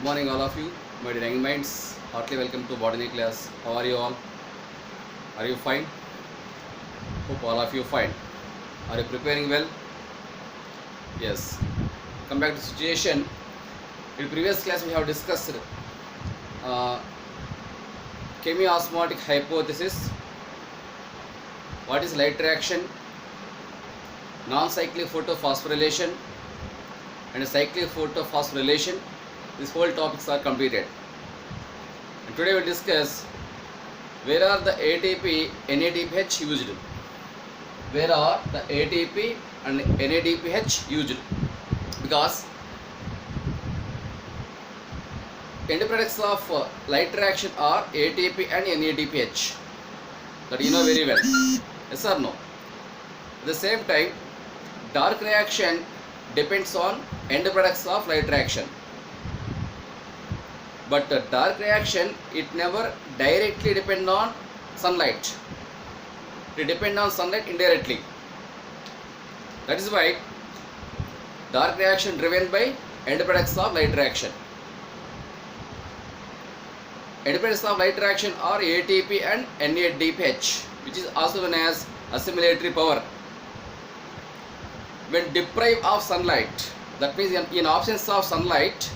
Good morning, all of you, my dear young minds. Heartily welcome to botany class. How are you all? Are you fine? Hope all of you fine. Are you preparing well? Yes. Come back to situation. In previous class, we have discussed uh, chemiosmotic hypothesis. What is light reaction? Non-cyclic photophosphorylation and cyclic photophosphorylation. These whole topics are completed. And today we will discuss where are the ATP NADPH used. Where are the ATP and NADPH used? Because end products of light reaction are ATP and NADPH. That you know very well. Yes or no? At the same time, dark reaction depends on end products of light reaction. But the dark reaction, it never directly depend on sunlight. It depend on sunlight indirectly. That is why dark reaction driven by end products of light reaction. End products of light reaction are ATP and NADPH, which is also known as assimilatory power. When deprived of sunlight, that means in absence of sunlight,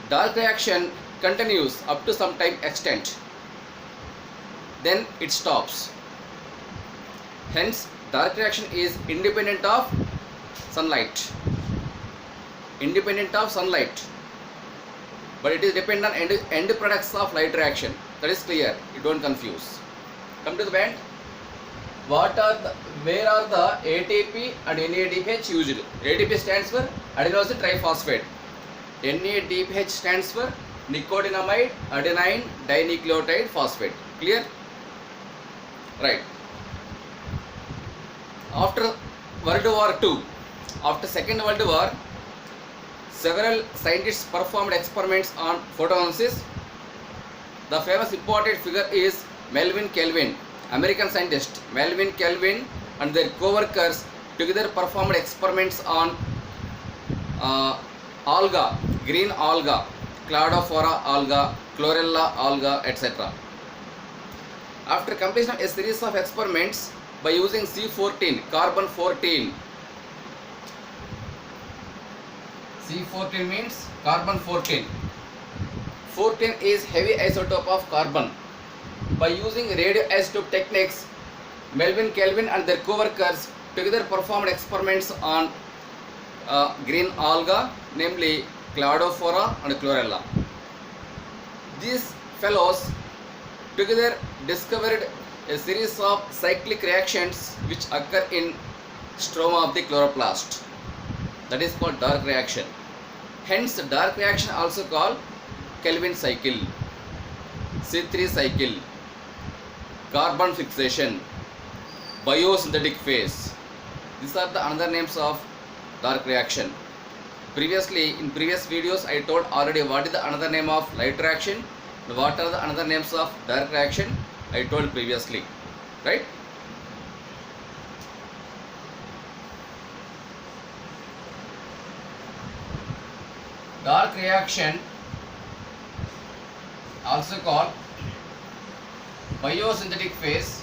dark reaction continues up to some time extent, then it stops. Hence, dark reaction is independent of sunlight. Independent of sunlight, but it is dependent on end products of light reaction. That is clear. You don't confuse. Come to the point. Where are the ATP and NADPH used? ATP stands for adenosine triphosphate. NADPH stands for nicotinamide adenine dinucleotide phosphate. Clear? Right. After World War II, after Second World War, several scientists performed experiments on photoanalysis. The famous imported figure is Melvin Kelvin. American scientist Melvin Kelvin and their co-workers together performed experiments on alga, green alga, Cladophora alga, Chlorella alga, etc. After completion of a series of experiments by using C14, carbon 14. C14 means carbon 14. 14 is heavy isotope of carbon. By using radioisotope techniques, Melvin Kelvin and their co-workers together performed experiments on green alga, namely Cladophora and Chlorella. These fellows together discovered a series of cyclic reactions which occur in stroma of the chloroplast. That is called dark reaction. Hence, dark reaction also called Kelvin cycle, C3 cycle, carbon fixation, biosynthetic phase. These are the another names of dark reaction. Previously, in previous videos, I told already what is the another name of light reaction, what are the another names of dark reaction. I told previously, right? Dark reaction also called biosynthetic phase,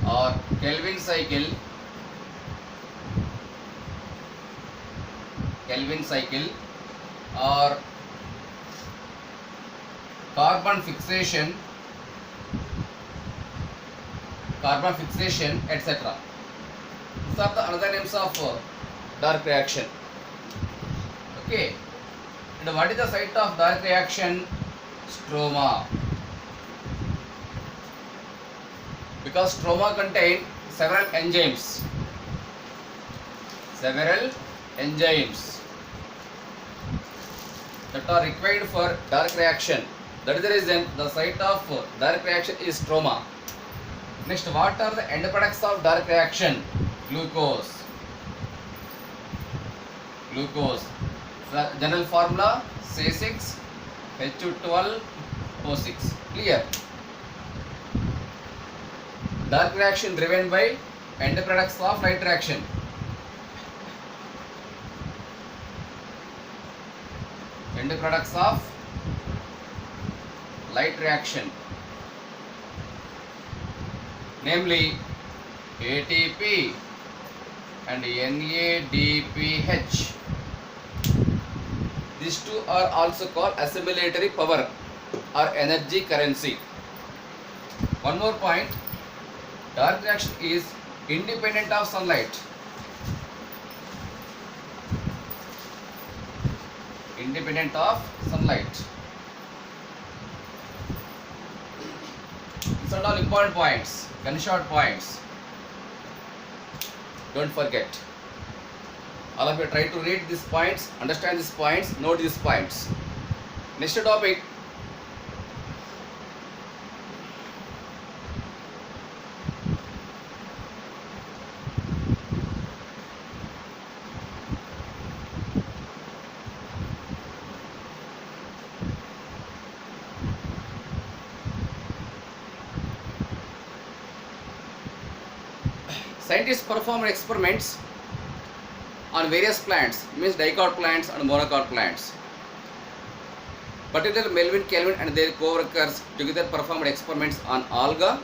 or Kelvin cycle, or carbon fixation, etc. These are the another names of dark reaction. Okay. And what is the site of dark reaction? Stroma. Because stroma contain several enzymes that are required for dark reaction. That is the reason the site of dark reaction is stroma. Next, what are the end products of dark reaction? Glucose. The general formula C6H12O6. Clear? Dark reaction driven by end products of light reaction. End products of light reaction, namely ATP and NADPH. These two are also called assimilatory power or energy currency. One more point, dark reaction is independent of sunlight. Independent of sunlight. These are all important points, gunshot points. Don't forget. All of you try to read these points, understand these points, note these points. Next topic. Scientists performed experiments on various plants, means dicot plants and monocot plants. Particularly Melvin Kelvin and their co-workers together performed experiments on alga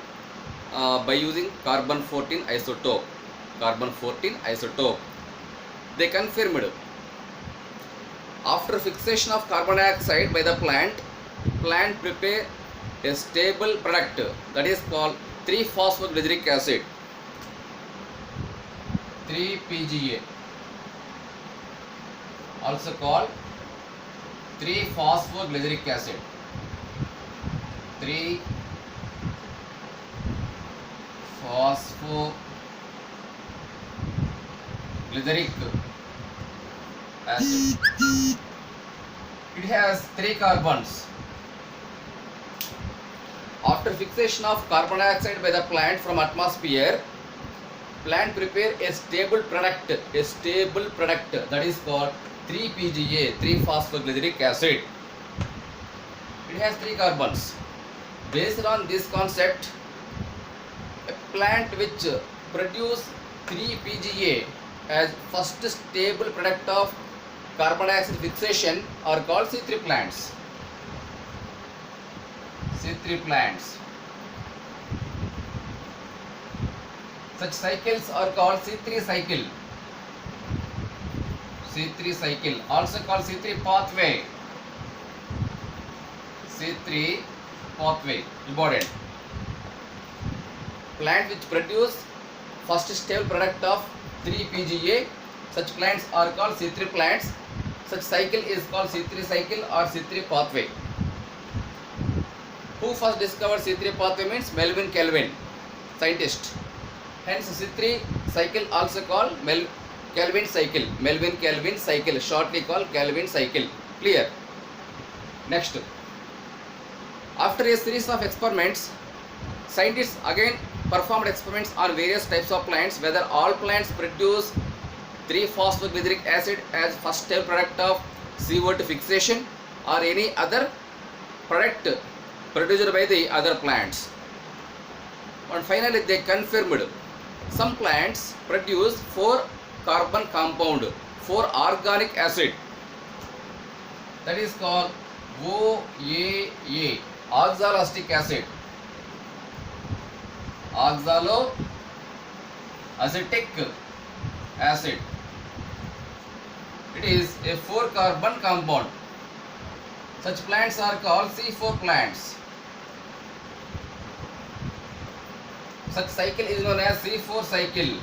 by using carbon-14 isotope. Carbon-14 isotope. They confirmed after fixation of carbon dioxide by the plant prepare a stable product that is called 3-phosphoglyceric acid. 3-PGA, also called 3-phosphoglyceric acid. 3-phosphoglyceric acid. It has 3 carbons. After fixation of carbon dioxide by the plant from atmosphere, plant prepare a stable product that is called 3-PGA, 3-phosphoglyceric acid. It has 3 carbons. Based on this concept, a plant which produce 3-PGA as first stable product of carbon dioxide fixation are called C3 plants. C3 plants. Such cycles are called C3 cycle. C3 cycle, also called C3 pathway. C3 pathway, important. Plant which produce first stable product of 3-PGA, such plants are called C3 plants. Such cycle is called C3 cycle or C3 pathway. Who first discovered C3 pathway means Melvin Kelvin, scientist. Hence C3 cycle also called Kelvin cycle. Melvin Kelvin cycle, shortly called Kelvin cycle. Clear? Next. After a series of experiments, scientists again performed experiments on various types of plants, whether all plants produce 3-phosphoglyceric acid as first stable product of CO2 fixation or any other product produced by the other plants. And finally they confirmed some plants produce 4 carbon compound, 4 organic acid, that is called OAA, oxaloacetic acid. Oxaloacetic acid. It is a 4 carbon compound. Such plants are called C4 plants. Such cycle is known as C4 cycle.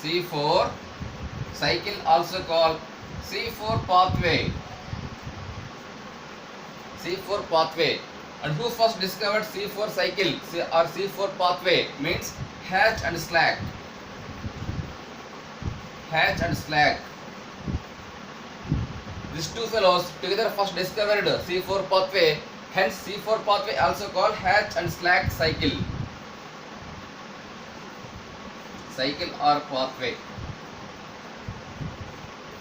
C4 cycle, also called C4 pathway. C4 pathway. And who first discovered C4 cycle or C4 pathway means Hatch and Slack. Hatch and Slack. These two fellows together first discovered C4 pathway. Hence C4 pathway also called Hatch and Slack cycle. Cycle or pathway.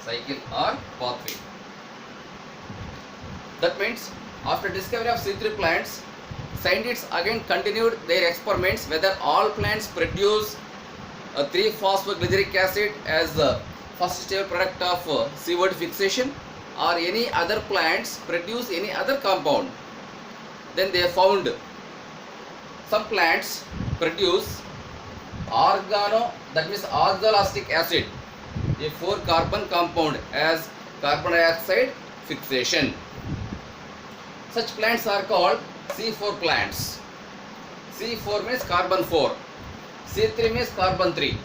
Cycle or pathway. That means after discovery of C3 plants, Scientists again continued their experiments whether all plants produce 3-phosphoglyceric acid as the first stable product of CO2 fixation, or any other plants produce any other compound. Then they found some plants produce that means oxaloacetic acid, a 4-carbon compound as carbon dioxide fixation. Such plants are called C4 plants. C4 means carbon 4, C3 means carbon 3.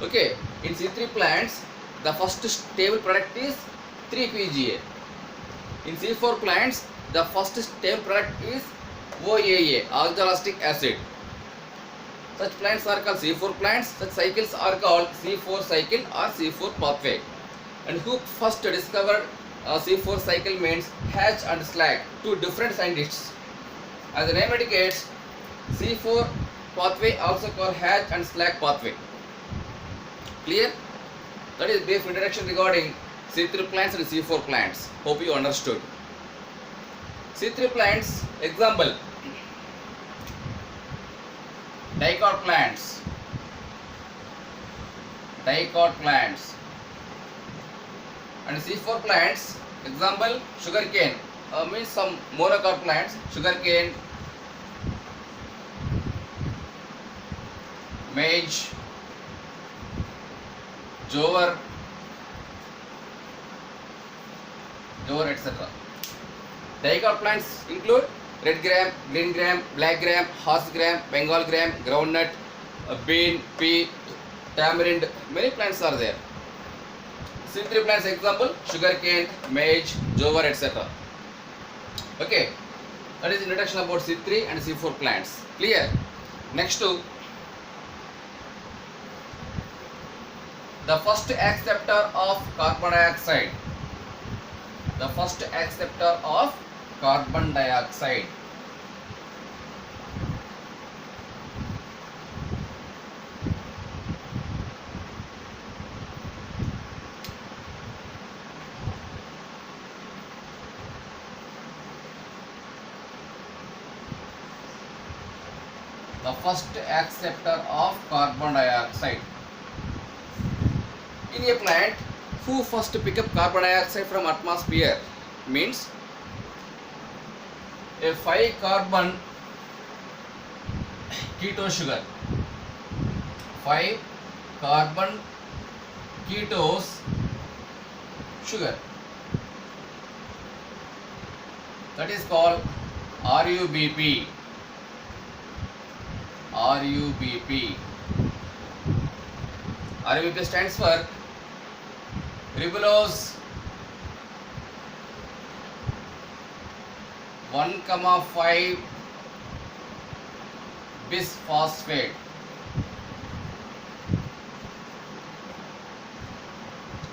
Okay, in C3 plants the first stable product is 3-PGA. In C4 plants the first stable product is OAA, oxaloacetic acid. Such plants are called C4 plants. Such cycles are called C4 cycle or C4 pathway. And who first discovered C4 cycle means Hatch and Slack, two different scientists. As the name indicates, C4 pathway also called Hatch and Slack pathway. Clear? That is brief introduction regarding C3 plants and C4 plants. Hope you understood. C3 plants, example, dicot plants, and C4 plants, example, sugarcane, means some monocot plants, sugarcane, maize, jowar, etc. Dicot plants include red gram, green gram, black gram, horse gram, Bengal gram, groundnut, bean, pea, tamarind. Many plants are there. C3 plants example, sugarcane, maize, jowar, etc. Okay, that is introduction about C3 and C4 plants. Clear? Next to the first acceptor of carbon dioxide. The first acceptor of carbon dioxide. The first acceptor of carbon dioxide. In a plant, who first pick up carbon dioxide from atmosphere means a 5-carbon keto sugar. 5-carbon ketose sugar. That is called RUBP. RUBP stands for ribulose 1,5 bisphosphate.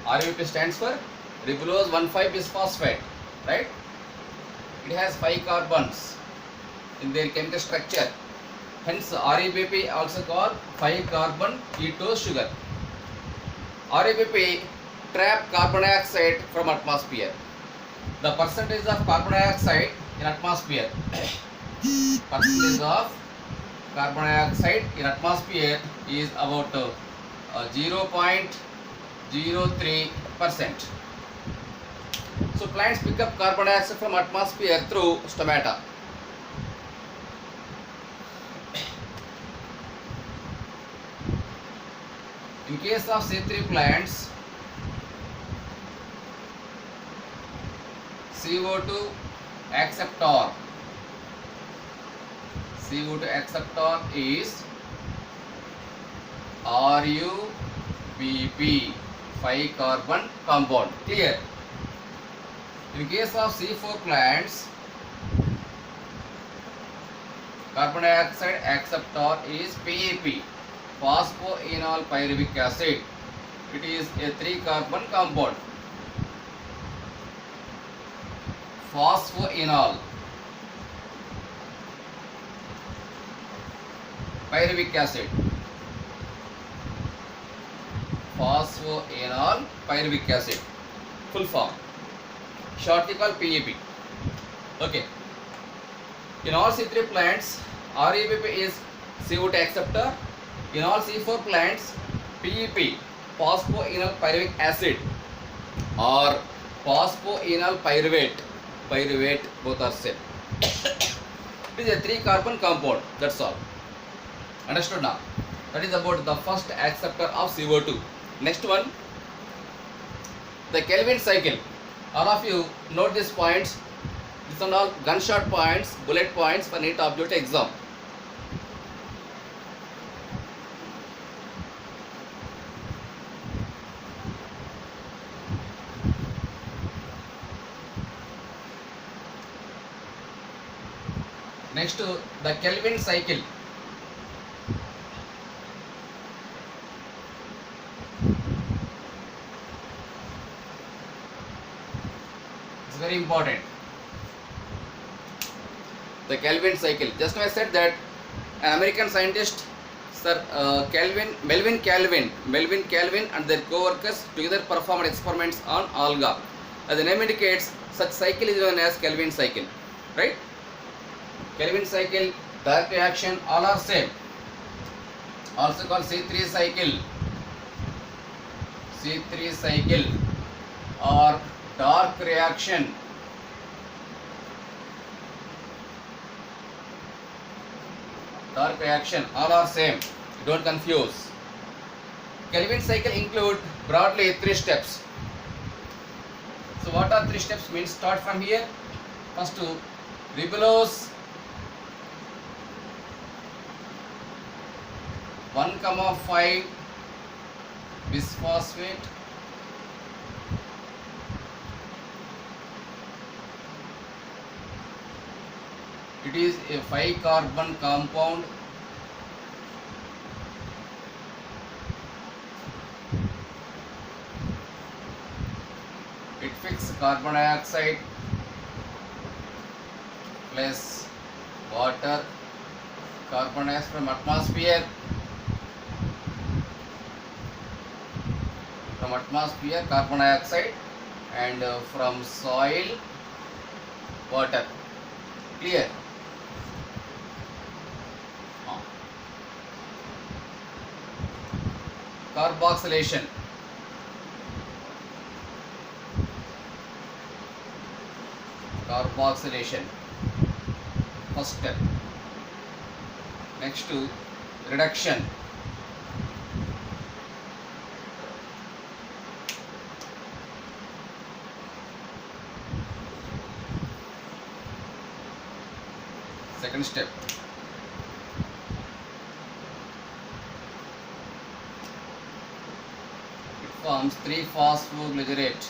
RUBP stands for ribulose 1,5 bisphosphate, right? It has 5 carbons in their chemical structure. Hence, RUBP also called 5-carbon ketose sugar. RUBP trap carbon dioxide from atmosphere. The percentage of carbon dioxide in atmosphere. Percentage of carbon dioxide in atmosphere is about 0.03%. So plants pick up carbon dioxide from atmosphere through stomata. In case of C3 plants, CO2 acceptor is RUBP, 5-carbon compound. Clear? In case of C4 plants, carbon dioxide acceptor is PAP, phosphoenol pyruvic acid. It is a 3-carbon compound. Phosphoenol pyruvic acid. Phosphoenol pyruvic acid. Full form. Shortly called PAP. Okay. In all C3 plants, REBP is CO2 acceptor. In all C4 plants, PEP, phosphoenol pyruvic acid, or phosphoenol pyruvate, both are same. It is a 3-carbon compound. That's all. Understood now? That is about the first acceptor of CO2. Next one, the Kelvin cycle. All of you note these points. These are all gunshot points, bullet points for NEET object exam. Next, the Kelvin cycle. It's very important. The Kelvin cycle. Just now I said that an American scientist, Sir Melvin Kelvin and their co-workers together performed experiments on alga. As the name indicates, such cycle is known as Kelvin cycle. Right? Kelvin cycle, dark reaction, all are same. Also called C3 cycle. C3 cycle or dark reaction. Dark reaction, all are same. Don't confuse. Kelvin cycle include broadly 3 steps. So what are 3 steps? Means start from here. First to ribulose 1,5 bisphosphate, it is a 5-carbon compound. It fixes carbon dioxide plus water, carbon dioxide from atmosphere, carbon dioxide, and from soil, water. Clear? Carboxylation. First step. Next to reduction. Second step. It forms 3-phosphoglycerate.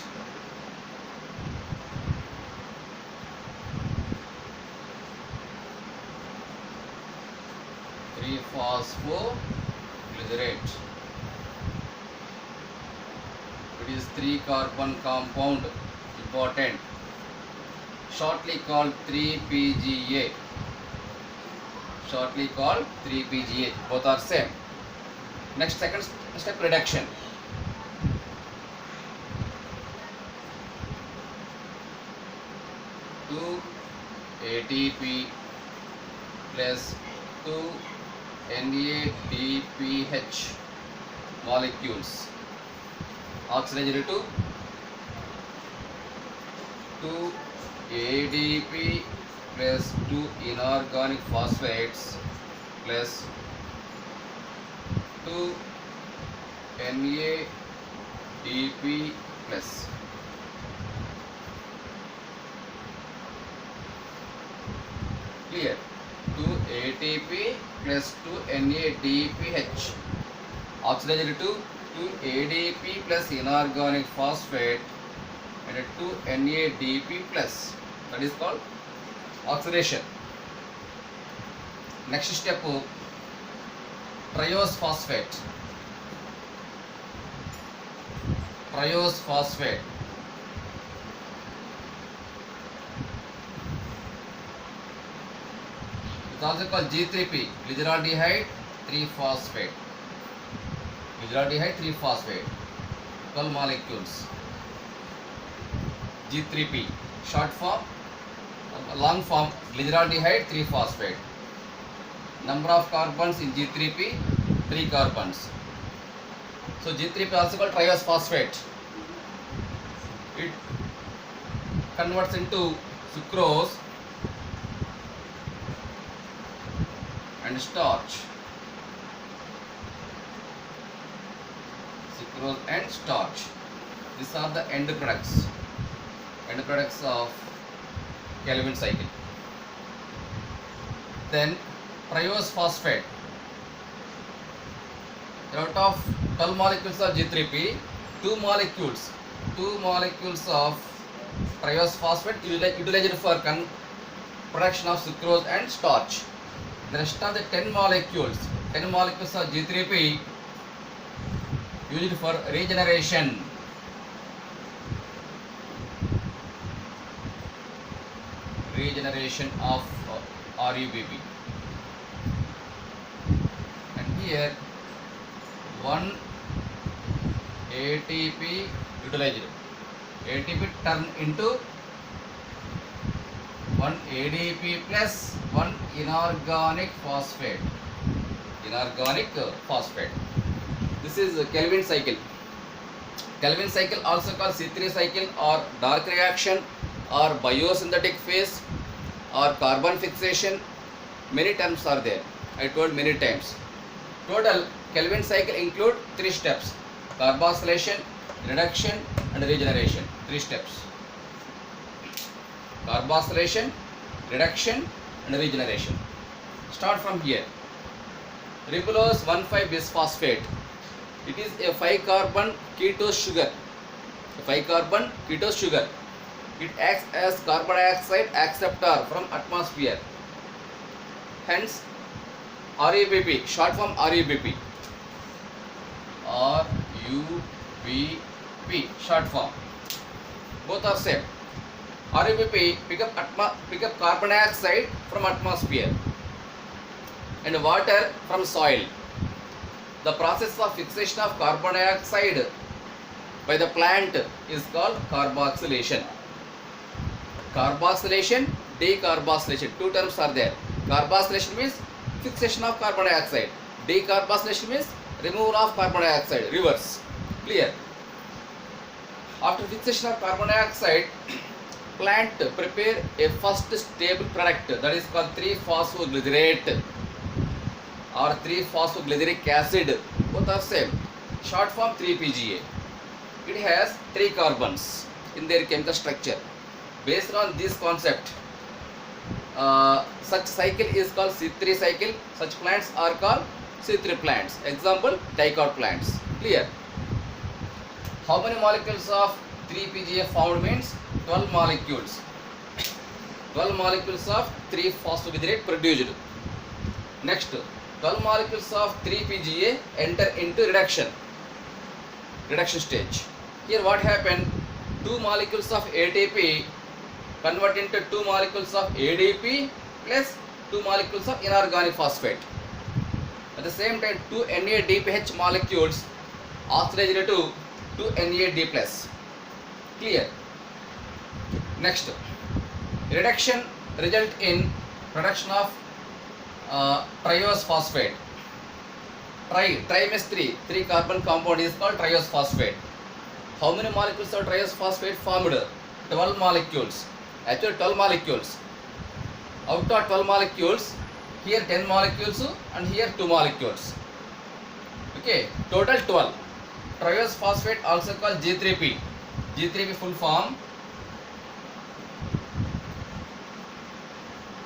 It is 3-carbon compound, important, shortly called 3-PGA. Both are same. Next, second step, reduction. Two ATP plus 2 NADPH molecules. Oxidized to 2 ADP plus 2 inorganic phosphates plus 2 NADP plus. Clear? 2 ATP plus 2 NADPH oxidized to 2 ADP plus inorganic phosphate and 2 NADP plus. That is called oxidation. Next step, triose phosphate. It's also called G3P, glyceraldehyde 3-phosphate. 12 molecules. G3P, short form long form glyceraldehyde 3-phosphate. Number of carbons in G3P 3 carbons. So G3P also called triose phosphate. It converts into sucrose and starch. Sucrose and starch. These are the end products. End products of Calvin cycle. Then triose phosphate. Out of 12 molecules of G3P, 2 molecules of triose phosphate utilized for production of sucrose and starch. The rest of the 10 molecules of G3P used for regeneration. Regeneration of RUBP. And here 1 ATP utilized. ATP turned into 1 ADP plus 1 inorganic phosphate. This is Calvin cycle. Calvin cycle also called C3 cycle or dark reaction or biosynthetic phase or carbon fixation. Many terms are there. I told many times. Total Calvin cycle include 3 steps: carboxylation, reduction and regeneration. 3 steps: carboxylation, reduction and regeneration. Start from here. Ribulose 1,5-bisphosphate. It is a 5-carbon ketose sugar. It acts as carbon dioxide acceptor from atmosphere. Hence RUBP, short form RUBP. RUBP, short form. Both are same. RUBP pick up carbon dioxide from atmosphere and water from soil. The process of fixation of carbon dioxide by the plant is called carboxylation. Carboxylation, decarboxylation, 2 terms are there. Carboxylation means fixation of carbon dioxide. Decarboxylation means removal of carbon dioxide, reverse. Clear? After fixation of carbon dioxide, plant prepare a first stable product that is called 3-phosphoglycerate or 3-phosphoglyceric acid. Both are same. Short form 3-PGA. It has 3 carbons in their chemical structure. Based on this concept, such cycle is called C3 cycle. Such plants are called C3 plants. Example, dicot plants. Clear? How many molecules of 3-PGA found means 12 molecules. 12 molecules of 3-phosphoglycerate produced. Next, 12 molecules of 3-PGA enter into reduction stage. Here what happened? 2 molecules of ATP convert into 2 molecules of ADP plus 2 molecules of inorganic phosphate. At the same time, 2 NADPH molecules oxidized to 2 NAD plus. Clear? Next, reduction result in production of triose phosphate. Tri means 3 carbon compound is called triose phosphate. How many molecules of triose phosphate formed? 12 molecules. Actually 12 molecules. Out of 12 molecules, here 10 molecules and here 2 molecules. Okay, total 12. Triose phosphate also called G3P. G3P full form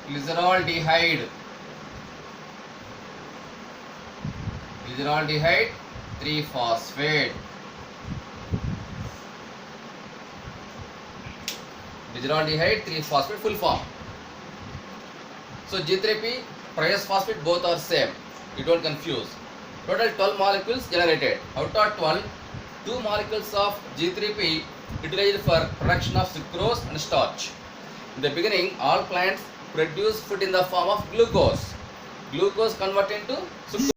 glyceraldehyde 3-phosphate. Glyceraldehyde 3-phosphate full form. So G3P, triose phosphate both are same. You don't confuse. Total 12 molecules generated. Out of 12, 2 molecules of G3P utilized for production of sucrose and starch. In the beginning, all plants produce food in the form of glucose. Glucose converted into sucrose.